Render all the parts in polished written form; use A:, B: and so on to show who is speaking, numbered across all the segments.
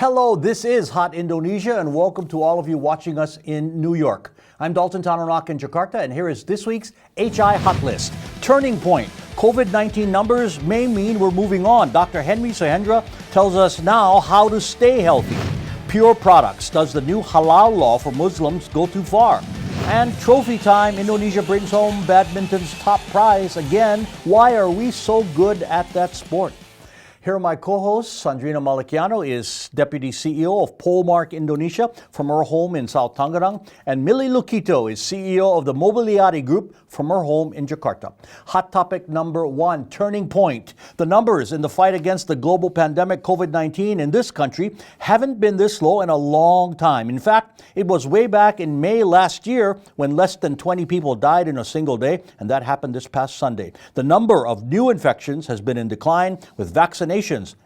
A: Hello, this is Hot Indonesia, and welcome to all of you watching us in New York. I'm Dalton Tanorak in Jakarta, and here is this week's HI Hotlist. Turning point. COVID-19 numbers may mean we're moving on. Dr. Suhendra tells us now how to stay healthy. Pure products. Does the new halal law for Muslims go too far? And trophy time. Indonesia brings home badminton's top prize again. Why are we so good at that sport? Here are my co-hosts. Sandrina Malikiano is Deputy CEO of Polmark Indonesia from her home in South Tangerang. And Millie Lukito is CEO of the Mobiliari Group from her home in Jakarta. Hot topic number one, turning point. The numbers in the fight against the global pandemic COVID-19 in this country haven't been this low in a long time. In fact, it was way back in May last year when less than 20 people died in a single day, and that happened this past Sunday. The number of new infections has been in decline, with vaccinations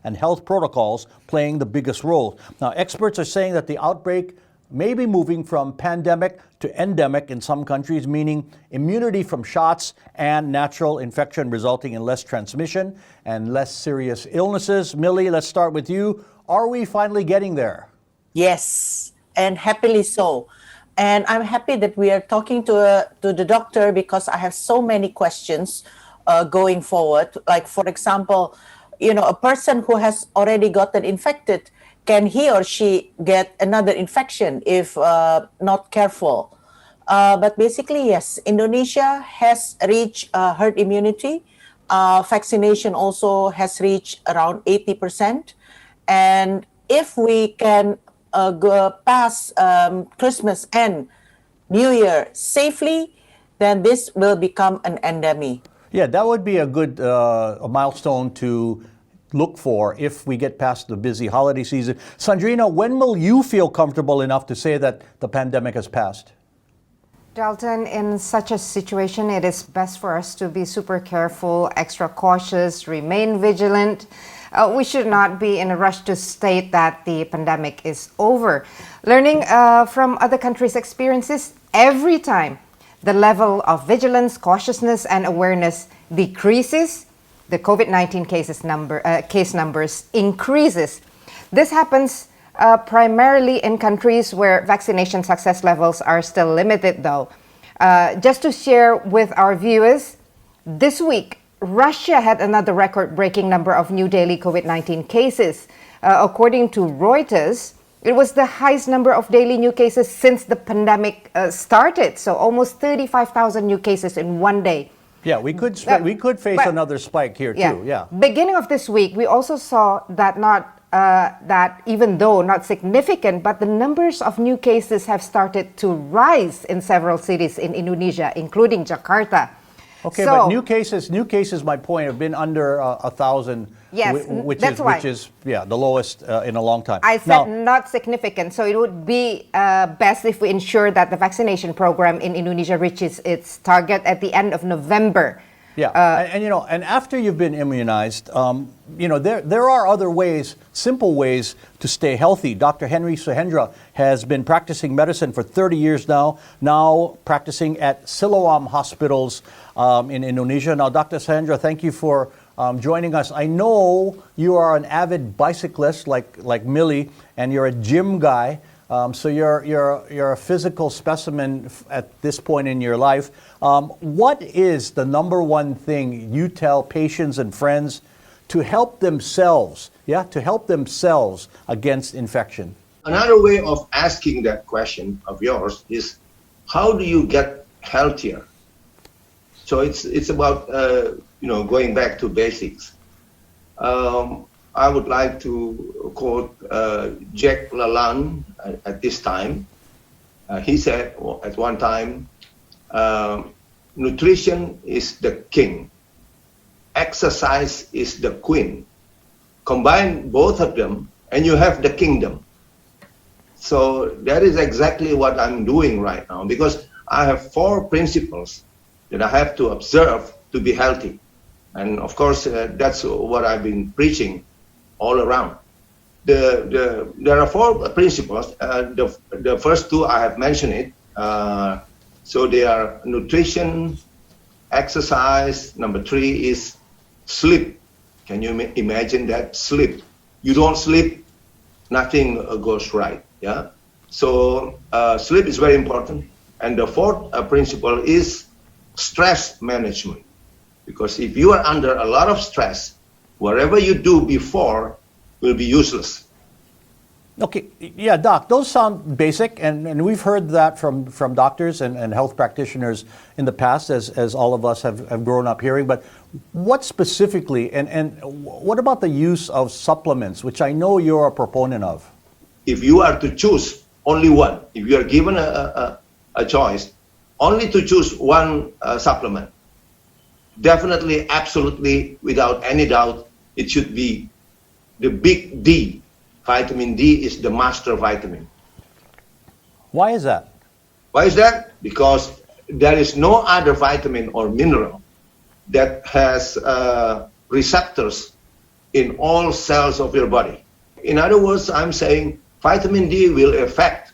A: and health protocols playing the biggest role. Now, experts are saying that the outbreak may be moving from pandemic to endemic in some countries, meaning immunity from shots and natural infection resulting in less transmission and less serious illnesses. Millie, let's start with you. Are we finally getting there?
B: Yes, and happily so. And I'm happy that we are talking to the doctor because I have so many questions going forward. Like, for example, a person who has already gotten infected, can he or she get another infection if not careful? But basically, yes, Indonesia has reached herd immunity. Vaccination also has reached around 80%. And if we can go past Christmas and New Year safely, then this will become an endemic.
A: Yeah, that would be a good a milestone to look for if we get past the busy holiday season. Sandrina, when will you feel comfortable enough to say that the pandemic has passed?
C: Dalton, in such a situation, it is best for us to be super careful, extra cautious, remain vigilant. We should not be in a rush to state that the pandemic is over. Learning from other countries' experiences, every time the level of vigilance, cautiousness, and awareness decreases, the COVID-19 case numbers increases. This happens primarily in countries where vaccination success levels are still limited, though. Just to share with our viewers, this week, Russia had another record-breaking number of new daily COVID-19 cases. According to Reuters, it was the highest number of daily new cases since the pandemic started. So almost 35,000 new cases in one day.
A: Yeah, we could face another spike here too. Yeah.
C: Beginning of this week, we also saw that that even though not significant, but the numbers of new cases have started to rise in several cities in Indonesia, including Jakarta.
A: Okay, but new cases, my point, have been under 1,000,
C: yes,
A: which is the lowest in a long time.
C: I said not significant, so it would be best if we ensure that the vaccination program in Indonesia reaches its target at the end of November.
A: Yeah, and after you've been immunized, there are other ways, simple ways to stay healthy. Dr. Suhendra has been practicing medicine for 30 years now practicing at Siloam hospitals in Indonesia. Now, Dr. Suhendra, thank you for joining us. I know you are an avid bicyclist like Millie, and you're a gym guy. So you're a physical specimen at this point in your life. What is the number one thing you tell patients and friends to help themselves? To help themselves against infection.
D: Another way of asking that question of yours is, how do you get healthier? So it's about going back to basics. I would like to quote Jack LaLanne at this time. He said at one time, nutrition is the king, exercise is the queen. Combine both of them and you have the kingdom. So that is exactly what I'm doing right now, because I have 4 principles that I have to observe to be healthy. And of course, that's what I've been preaching all around. There are 4 principles. The first 2 I have mentioned it. So they are nutrition, exercise. Number 3 is sleep. Can you imagine that? Sleep. You don't sleep, nothing goes right. Yeah. So sleep is very important. And the fourth principle is stress management. Because if you are under a lot of stress, whatever you do before will be useless.
A: Okay, yeah, Doc, those sound basic, and we've heard that from doctors and health practitioners in the past, as all of us have grown up hearing. But what specifically, and what about the use of supplements, which I know you're a proponent of?
D: If you are to choose only one, if you are given a choice, only to choose one supplement, definitely, absolutely, without any doubt, it should be the big D. Vitamin D is the master vitamin.
A: Why is that?
D: Why is that? Because there is no other vitamin or mineral that has receptors in all cells of your body. In other words, I'm saying vitamin D will affect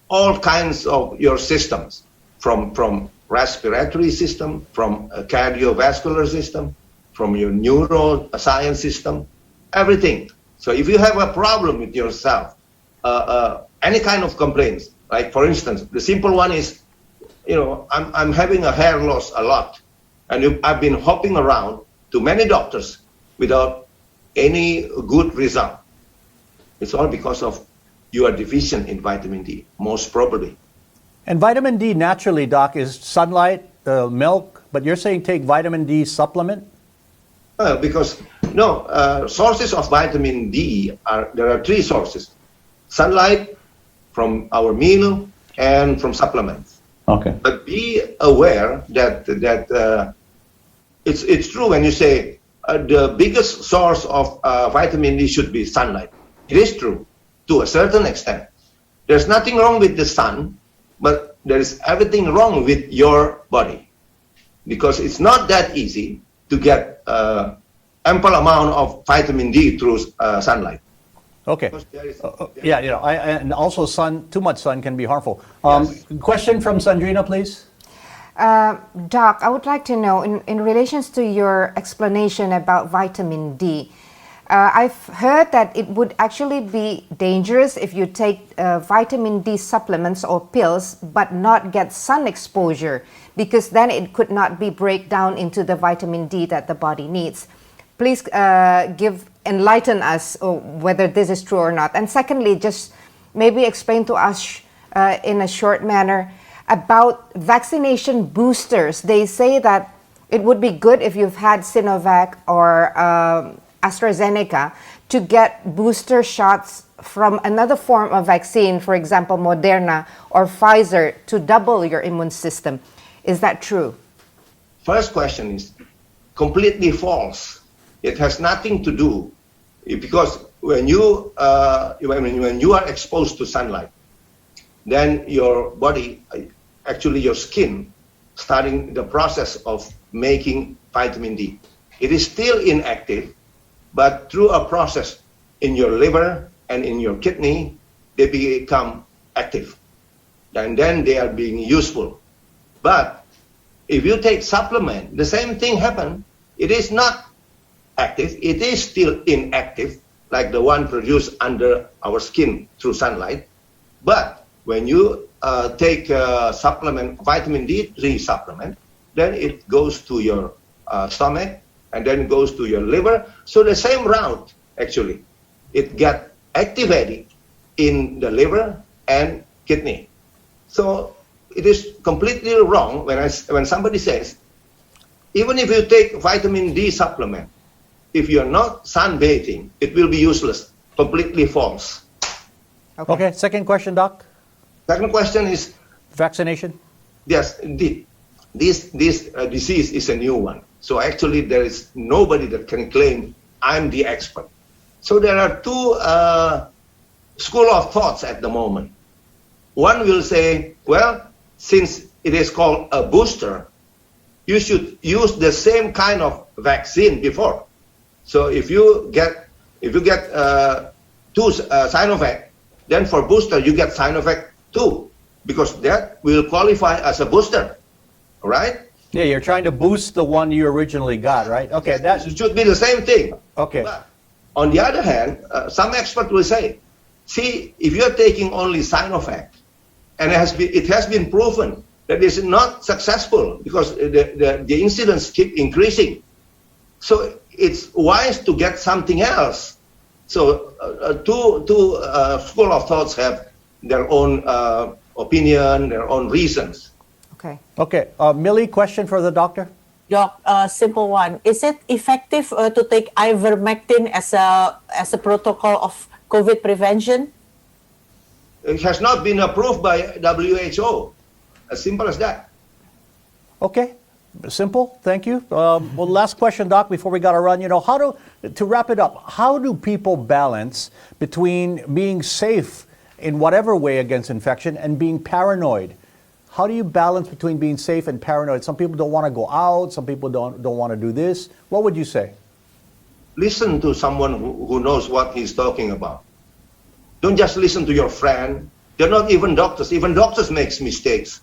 D: all kinds of your systems, from respiratory system, from a cardiovascular system, from your neuroscience system, everything. So if you have a problem with yourself, any kind of complaints, like for instance, the simple one is, I'm having a hair loss a lot, and I've been hopping around to many doctors without any good result. It's all because of you are deficient in vitamin D, most probably.
A: And vitamin D naturally, Doc, is sunlight, milk, but you're saying take vitamin D supplement?
D: Because sources of vitamin D there are three sources: sunlight, from our meal, and from supplements.
A: Okay.
D: But be aware that it's true when you say the biggest source of vitamin D should be sunlight. It is true to a certain extent. There's nothing wrong with the sun, but there is everything wrong with your body, because it's not that easy to get ample amount of vitamin D through sunlight.
A: Okay. Yeah, and also too much sun can be harmful.
D: Yes.
A: Question from Sandrina, please.
C: Doc, I would like to know, in relations to your explanation about vitamin D, I've heard that it would actually be dangerous if you take vitamin D supplements or pills but not get sun exposure, because then it could not be break down into the vitamin D that the body needs. Please enlighten us whether this is true or not. And secondly, just maybe explain to us in a short manner about vaccination boosters. They say that it would be good if you've had Sinovac or AstraZeneca to get booster shots from another form of vaccine, for example, Moderna or Pfizer, to double your immune system. Is that true?
D: First question is completely false. It has nothing to do, because when you are exposed to sunlight, then your body, actually your skin, starting the process of making vitamin D. It is still inactive, but through a process in your liver and in your kidney, they become active, and then they are being useful. But if you take supplement, the same thing happens. It is not active, it is still inactive, like the one produced under our skin through sunlight. But when you take supplement, vitamin D3 supplement, then it goes to your stomach, and then it goes to your liver. So the same route, actually, it gets activated in the liver and kidney. So it is completely wrong when somebody says, even if you take vitamin D supplement, if you're not sunbathing, it will be useless. Completely false.
A: Okay, second question, Doc.
D: Second question is
A: vaccination.
D: Yes, indeed. This disease is a new one. So actually there is nobody that can claim I'm the expert. So there are two school of thoughts at the moment. One will say, well, since it is called a booster, you should use the same kind of vaccine before. So if you get two Sinovac, then for booster you get Sinovac 2, because that will qualify as a booster, right?
A: Yeah, you're trying to boost the one you originally got, right? Okay,
D: yes, that should be the same thing.
A: Okay.
D: But on the other hand, some experts will say, See, if you're taking only Sinovac, and it has been proven that it's not successful because the incidents keep increasing. So it's wise to get something else. So two school of thoughts have their own opinion, their own reasons.
C: Okay.
A: Okay, Millie, question for the doctor?
B: Doc, simple one. Is it effective to take ivermectin as a protocol of COVID prevention?
D: It has not been approved by WHO. As simple as that.
A: Okay, simple. Thank you. Well, last question, Doc, before we got to run. You know, to wrap it up, how do people balance between being safe in whatever way against infection and being paranoid? How do you balance between being safe and paranoid? Some people don't want to go out. Some people don't want to do this. What would you say?
D: Listen to someone who knows what he's talking about. Don't just listen to your friend. They're not even doctors. Even doctors make mistakes.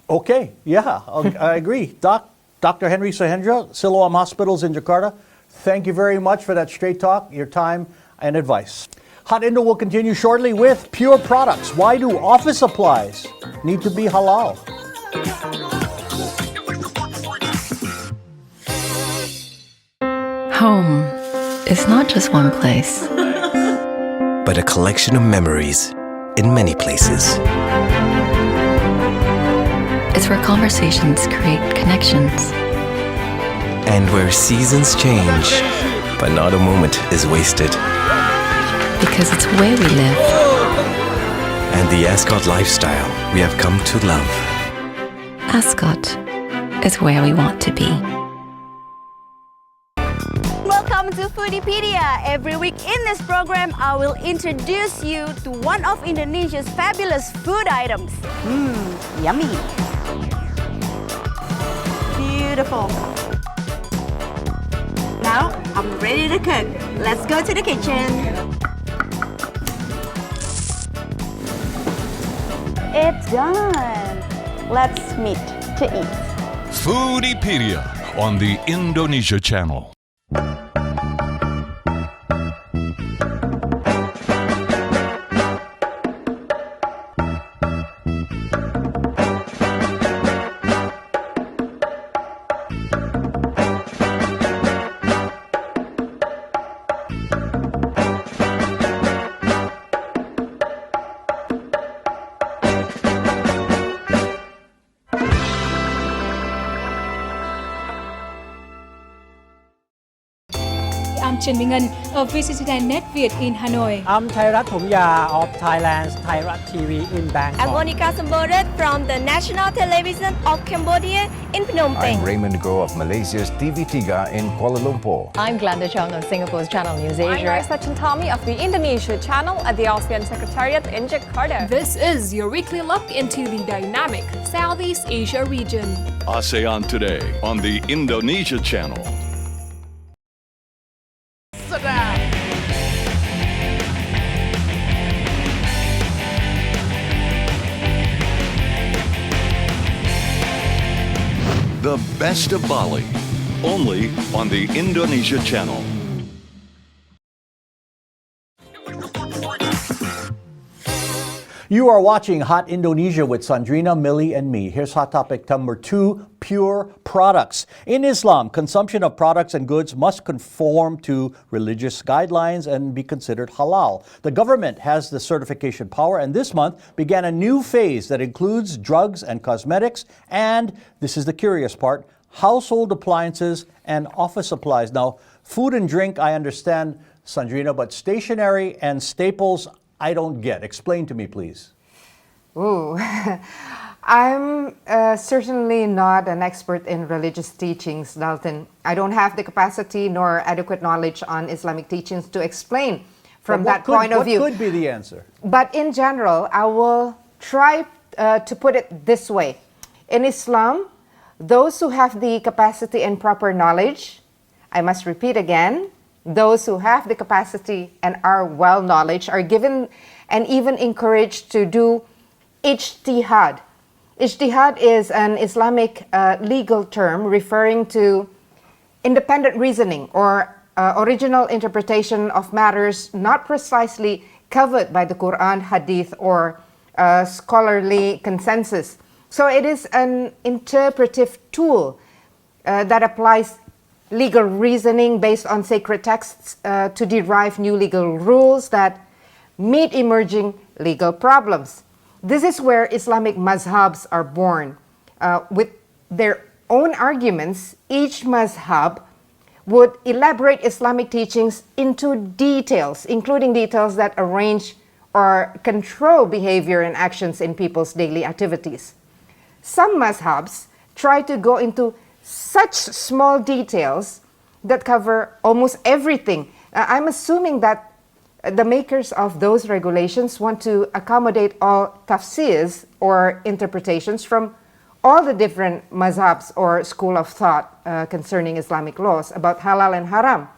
A: Okay, yeah, I agree. Dr. Henry Suhendra, Siloam Hospitals in Jakarta, thank you very much for that straight talk, your time, and advice. Hot Indo will continue shortly with Pure Products. Why do office supplies need to be halal?
E: Home is not just one place,
F: but a collection of memories in many places.
E: it's where conversations create connections.
F: And where seasons change, but not a moment is wasted.
E: Because it's where we live.
F: And the Ascot lifestyle we have come to love.
E: Ascot is where we want to be.
G: Welcome to Foodiepedia. Every week in this program, I will introduce you to one of Indonesia's fabulous food items. Yummy. Beautiful. Now, I'm ready to cook. Let's go to the kitchen. It's done. Let's meet to eat.
H: Foodiepedia on the Indonesia Channel.
I: I'm Trần Minh Ngân of VCCI Net Việt in Hanoi.
J: I'm Thairat Thomya of Thailand's Thairat TV in Bangkok.
G: I'm Monica Sambodet from the National Television of Cambodia in Phnom Penh.
K: I'm Raymond Go of Malaysia's TV3 in Kuala Lumpur.
L: I'm Glenda Chong of Singapore's Channel News Asia.
M: I'm Raisa Chantami of the Indonesia channel at the ASEAN Secretariat in Jakarta.
I: This is your weekly look into the dynamic Southeast Asia region.
H: ASEAN Today on the Indonesia Channel. The best of Bali, only on the Indonesia Channel.
A: You are watching Hot Indonesia with Sandrina, Millie, and me. Here's hot topic number 2, pure products. In Islam, consumption of products and goods must conform to religious guidelines and be considered halal. The government has the certification power, and this month began a new phase that includes drugs and cosmetics, and this is the curious part, household appliances and office supplies. Now, food and drink, I understand, Sandrina, but stationery and staples, I don't get. Explain to me, please.
C: Ooh, I'm certainly not an expert in religious teachings, Dalton. I don't have the capacity nor adequate knowledge on Islamic teachings to explain from that point of view.
A: What could be the answer?
C: But in general, I will try to put it this way. In Islam, those who have the capacity and proper knowledge, I must repeat again, those who have the capacity and are well knowledge are given and even encouraged to do ijtihad. Ijtihad is an Islamic legal term referring to independent reasoning or original interpretation of matters not precisely covered by the Quran, Hadith, or scholarly consensus. So it is an interpretive tool that applies legal reasoning based on sacred texts to derive new legal rules that meet emerging legal problems. This is where Islamic mazhabs are born. With their own arguments, each mazhab would elaborate Islamic teachings into details, including details that arrange or control behavior and actions in people's daily activities. Some mazhabs try to go into such small details that cover almost everything. I'm assuming that the makers of those regulations want to accommodate all tafsirs or interpretations from all the different mazhabs or school of thought concerning Islamic laws about halal and haram.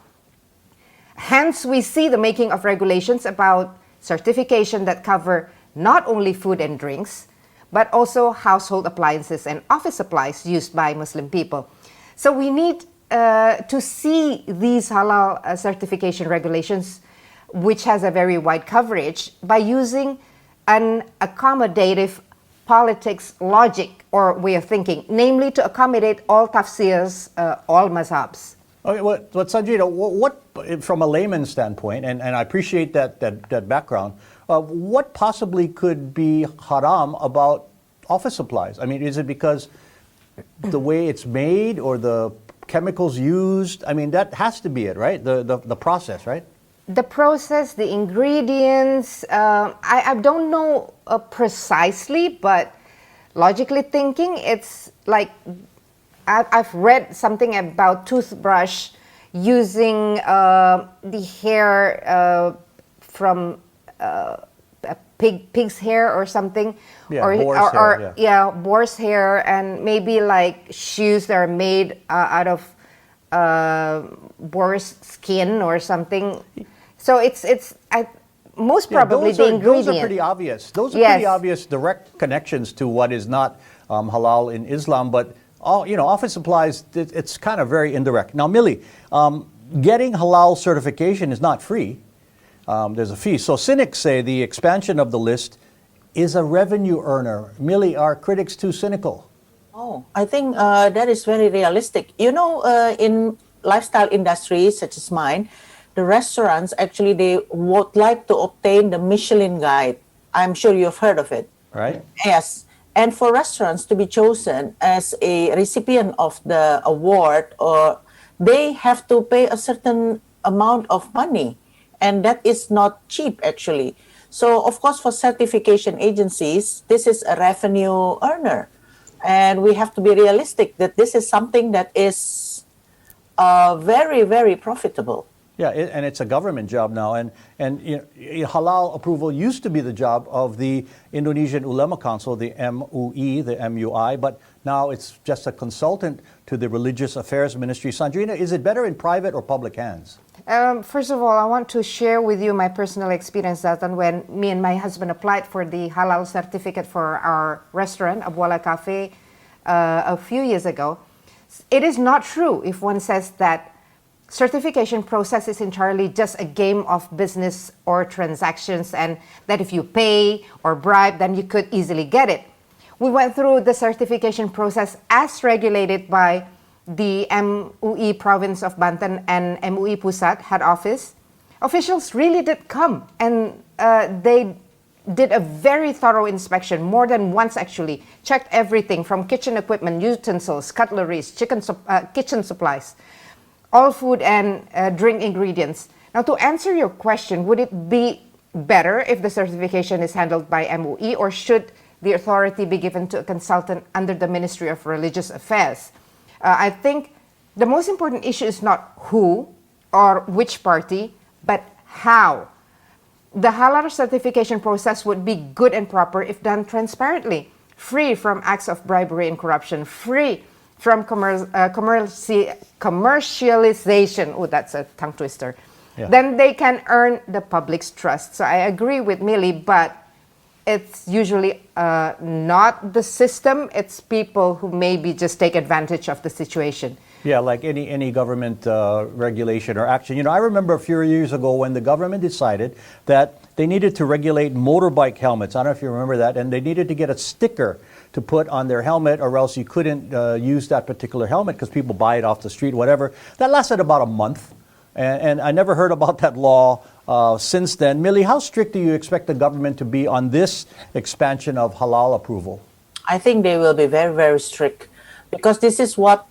C: Hence, we see the making of regulations about certification that cover not only food and drinks, but also household appliances and office supplies used by Muslim people. So we need to see these halal certification regulations, which has a very wide coverage, by using an accommodative politics logic or way of thinking, namely to accommodate all tafsirs, all mazhabs.
A: Okay, what Sanjita, what from a layman's standpoint, and I appreciate that background, what possibly could be haram about office supplies? I mean, is it because the way it's made or the chemicals used? I mean, that has to be it, right? The process, right?
C: The process, the ingredients, I don't know precisely, but logically thinking, it's like I've read something about toothbrush using the hair from a pig's hair or something,
A: or
C: boar's hair, and maybe like shoes that are made out of boar's skin or something. So it's most probably the ingredient.
A: Those are pretty obvious. Those are pretty obvious direct connections to what is not halal in Islam, but office supplies, it's kind of very indirect. Now, Millie, getting halal certification is not free. There's a fee. So cynics say the expansion of the list is a revenue earner. Millie, are critics too cynical?
B: Oh, I think that is very realistic. In lifestyle industries such as mine, the restaurants actually, they would like to obtain the Michelin guide. I'm sure you've heard of it.
A: Right.
B: Yes. And for restaurants to be chosen as a recipient of the award, or they have to pay a certain amount of money. And that is not cheap, actually. So, of course, for certification agencies, this is a revenue earner. And we have to be realistic that this is something that is very, very profitable.
A: Yeah, and it's a government job now. And halal approval used to be the job of the Indonesian Ulama Council, the MUI, the MUI, but now it's just a consultant to the Religious Affairs Ministry. Sandrina, is it better in private or public hands?
C: First of all, I want to share with you my personal experience that when me and my husband applied for the halal certificate for our restaurant, Abuela Cafe, a few years ago. It is not true if one says that certification process is entirely just a game of business or transactions, and that if you pay or bribe, then you could easily get it. We went through the certification process as regulated by the MUI province of Banten and MUI Pusat head office. Officials really did come, and they did a very thorough inspection, more than once actually, checked everything from kitchen equipment, utensils, cutleries, kitchen supplies, all food and drink ingredients. Now, to answer your question, would it be better if the certification is handled by MUI, or should the authority be given to a consultant under the Ministry of Religious Affairs? I think the most important issue is not who or which party, but how. The halal certification process would be good and proper if done transparently, free from acts of bribery and corruption, free from commercialization. Oh, that's a tongue twister. Yeah. Then they can earn the public's trust. So I agree with Millie, but it's usually not the system. It's people who maybe just take advantage of the situation.
A: Yeah, like any government regulation or action. You know, I remember a few years ago when the government decided that they needed to regulate motorbike helmets. I don't know if you remember that. And they needed to get a sticker to put on their helmet, or else you couldn't use that particular helmet because people buy it off the street, whatever. That lasted about a month. And I never heard about that law since then. Millie, how strict do you expect the government to be on this expansion of halal approval?
B: I think they will be very, very strict, because this is what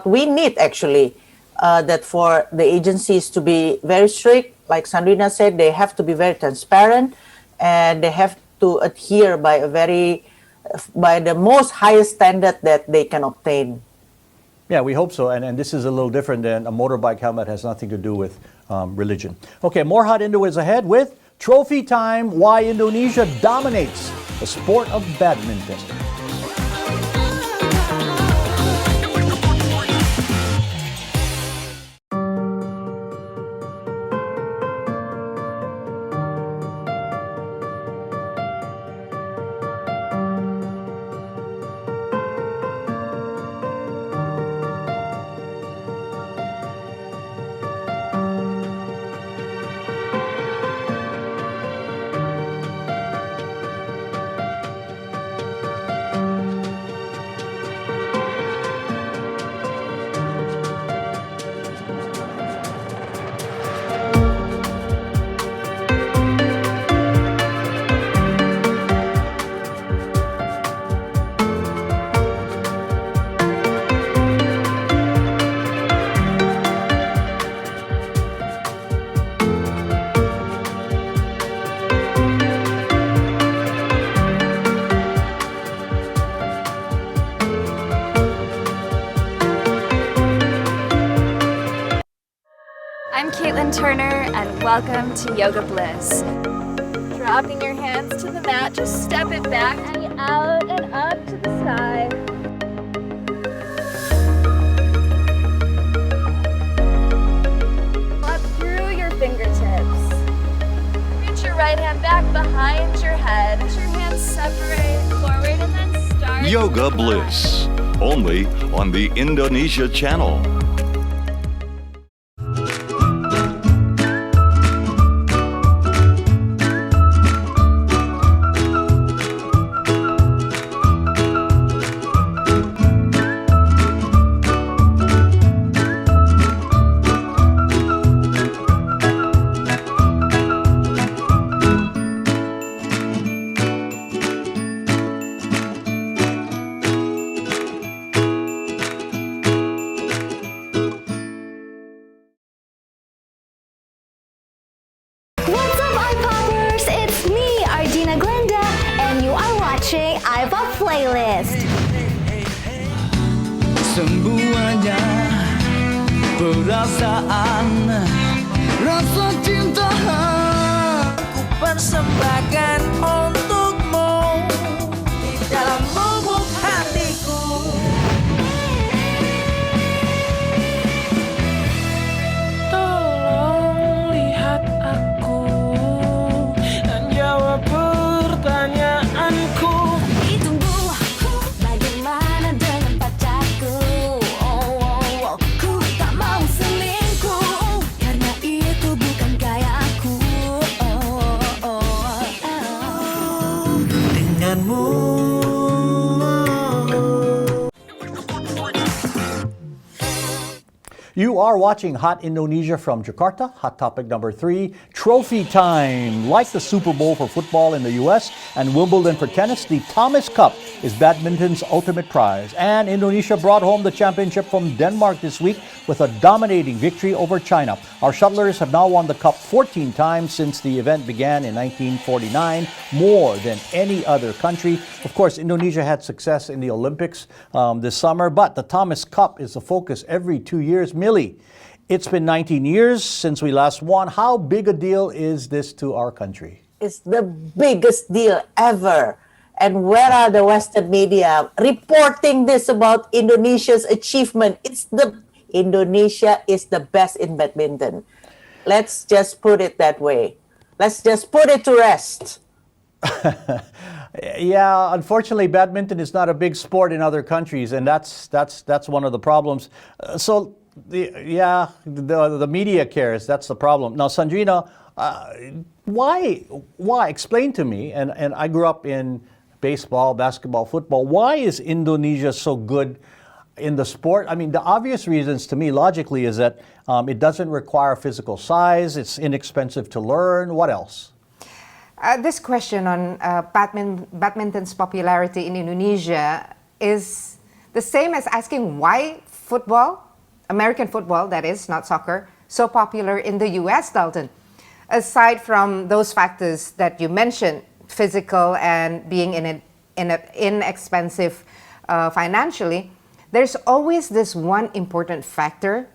B: we need actually, that for the agencies to be very strict. Like Sandrina said, they have to be very transparent, and they have to adhere by the most highest standard that they can obtain.
A: Yeah, we hope so. And this is a little different than a motorbike helmet. Has nothing to do with religion. Okay, more Hot Indo is ahead with Trophy Time, why Indonesia dominates the sport of badminton.
N: I'm Caitlin Turner, and welcome to Yoga Bliss. Dropping your hands to the mat, just step it back and out and up to the side. Up through your fingertips. Reach your right hand back behind your head. Let your hands separate forward and then start.
H: Yoga Bliss, only on the Indonesia channel.
G: Playlist.
O: Semuanya perasaan, rasa cinta ku persembahkan untukmu di dalam lubuk hatiku. Tolong lihat aku dan jawab pertanyaanku.
A: You are watching Hot Indonesia from Jakarta. Hot topic number 3, trophy time. Like the Super Bowl for football in the US and Wimbledon for tennis, the Thomas Cup is badminton's ultimate prize. And Indonesia brought home the championship from Denmark this week with a dominating victory over China. Our shuttlers have now won the cup 14 times since the event began in 1949, more than any other country. Of course, Indonesia had success in the Olympics this summer, but the Thomas Cup is the focus every 2 years. Millie, it's been 19 years since we last won. How big a deal is this to our country?
B: It's the biggest deal ever. And where are the Western media reporting this about Indonesia's achievement? Indonesia is the best in badminton. Let's just put it that way. Let's just put it to rest.
A: Yeah, unfortunately, badminton is not a big sport in other countries, and that's one of the problems. The media cares. That's the problem. Now, Sandrina, why? Explain to me. And I grew up in baseball, basketball, football. Why is Indonesia so good in the sport? I mean, the obvious reasons to me, logically, is that it doesn't require physical size. It's inexpensive to learn. What else?
C: This question on badminton's popularity in Indonesia is the same as asking why football, American football, that is, not soccer, so popular in the US, Dalton. Aside from those factors that you mentioned, physical and being inexpensive financially, there's always this one important factor,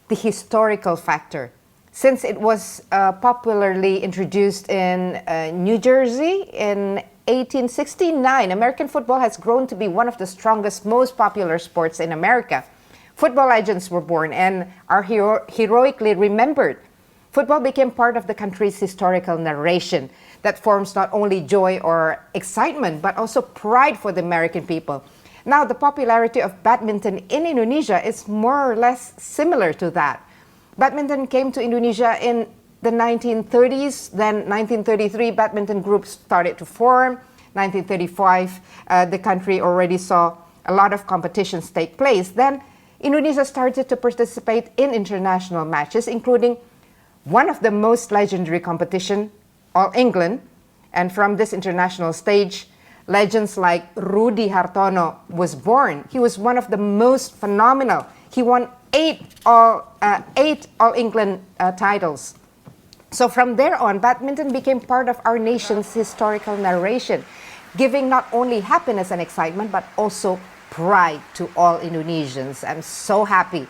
C: the historical factor. Since it was popularly introduced in New Jersey in 1869, American football has grown to be one of the strongest, most popular sports in America. Football legends were born and are heroically remembered. Football became part of the country's historical narration that forms not only joy or excitement, but also pride for the American people. Now, the popularity of badminton in Indonesia is more or less similar to that. Badminton came to Indonesia in the 1930s. Then 1933, badminton groups started to form. 1935, the country already saw a lot of competitions take place. Then Indonesia started to participate in international matches, including one of the most legendary competition, All England. And from this international stage, legends like Rudy Hartono was born. He was one of the most phenomenal. He won 8 All England titles. So from there on, badminton became part of our nation's historical narration, giving not only happiness and excitement, but also pride to all Indonesians. I'm so happy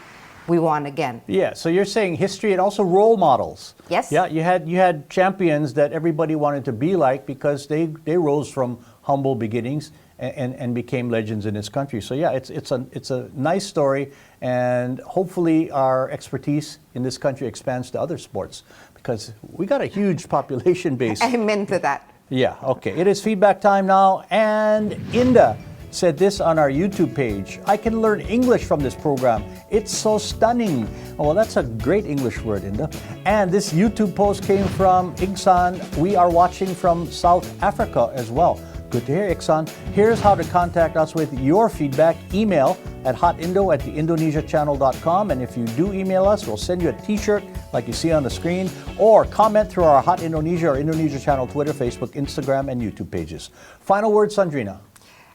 C: we won again.
A: Yeah, so you're saying history and also role models.
C: Yes.
A: Yeah, you had champions that everybody wanted to be like because they rose from humble beginnings and became legends in this country. So yeah, it's a nice story, and hopefully our expertise in this country expands to other sports because we got a huge population base.
C: Amen to that.
A: Yeah, okay. It is feedback time now, and Inda said this on our YouTube page. I can learn English from this program. It's so stunning. Oh, well, that's a great English word, Inda. And this YouTube post came from Igsan. We are watching from South Africa as well. Good to hear, Iksan. Here's how to contact us with your feedback. Email at hotindo@theindonesiachannel.com. And if you do email us, we'll send you a t-shirt like you see on the screen, or comment through our Hot Indonesia or Indonesia Channel Twitter, Facebook, Instagram, and YouTube pages. Final word, Sandrina.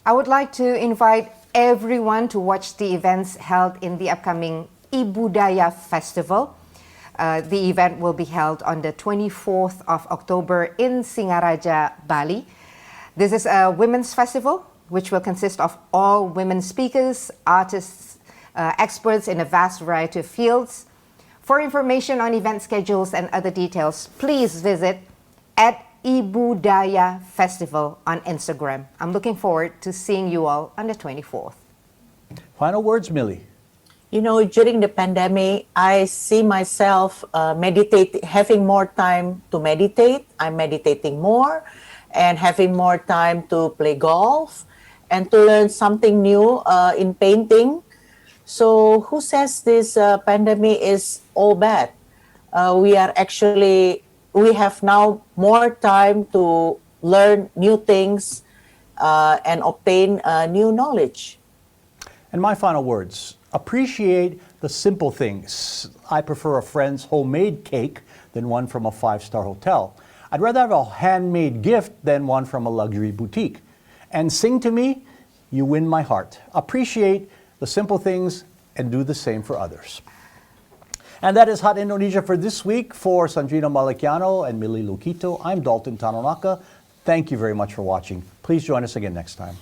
C: I would like to invite everyone to watch the events held in the upcoming Ibudaya Festival. The event will be held on the 24th of October in Singaraja, Bali. This is a women's festival, which will consist of all women speakers, artists, experts in a vast variety of fields. For information on event schedules and other details, please visit at Ibudaya Festival on Instagram. I'm looking forward to seeing you all on the 24th.
A: Final words, Millie.
B: You know, during the pandemic, I see myself having more time to meditate. I'm meditating more and having more time to play golf and to learn something new in painting. So who says this pandemic is all bad? We have now more time to learn new things and obtain new knowledge.
A: And my final words, appreciate the simple things. I prefer a friend's homemade cake than one from a 5-star hotel. I'd rather have a handmade gift than one from a luxury boutique. And sing to me, you win my heart. Appreciate the simple things and do the same for others. And that is Hot Indonesia for this week. For Sandrina Malakiano and Millie Lukito, I'm Dalton Tanonaka. Thank you very much for watching. Please join us again next time.